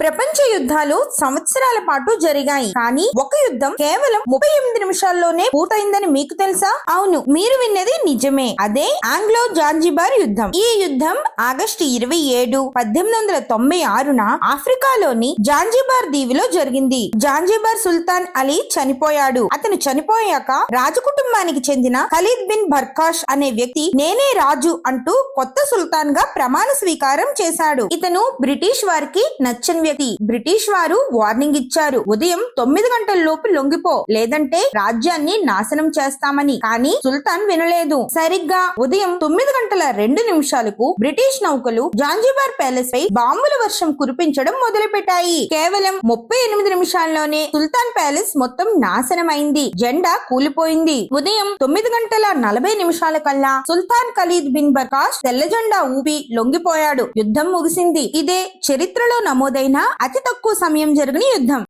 ప్రపంచ యుద్ధాలు సంవత్సరాల పాటు జరిగాయి, కానీ ఒక యుద్ధం కేవలం 38 నిమిషాల్లోనే పూర్తయిందని మీకు తెలుసా? అవును, మీరు విన్నది నిజమే. అదే ఆంగ్లో జాంజిబార్ యుద్ధం. ఈ యుద్ధం ఆగస్టు 27, 1896న ఆఫ్రికాలోని జాంజిబార్ దీవిలో జరిగింది. జాంజిబార్ సుల్తాన్ అలీ చనిపోయాడు. అతను చనిపోయాక రాజకుటుంబానికి చెందిన ఖలీద్ బిన్ బర్కాష్ అనే వ్యక్తి నేనే రాజు అంటూ కొత్త సుల్తాన్ గా ప్రమాణ స్వీకారం చేశాడు. ఇతను బ్రిటిష్ వారికి నచ్చని వ్యక్తి. బ్రిటిష్ వారు వార్నింగ్ ఇచ్చారు, ఉదయం 9 గంటల లోపు లొంగిపో, లేదంటే రాజ్యాన్ని నాశనం చేస్తామని. కానీ సుల్తాన్ వినలేదు. సరిగ్గా ఉదయం 9:02 బ్రిటిష్ నౌకలు జాంజిబార్ ప్యాలెస్ పై బాంబుల వర్షం కురిపించడం మొదలుపెట్టాయి. కేవలం 38 నిమిషాల్లోనే సుల్తాన్ ప్యాలెస్ మొత్తం నాశనమైంది. జెండా కూలిపోయింది. ఉదయం 9:40 కల్లా సుల్తాన్ ఖలీద్ బిన్ బర్కాష్ తెల్ల జెండా ఊపి లొంగిపోయాడు. యుద్ధం ముగిసింది. ఇదే చరిత్రలో నమోదైన అతి తక్కువ సమయం జరిగిన యుద్ధం.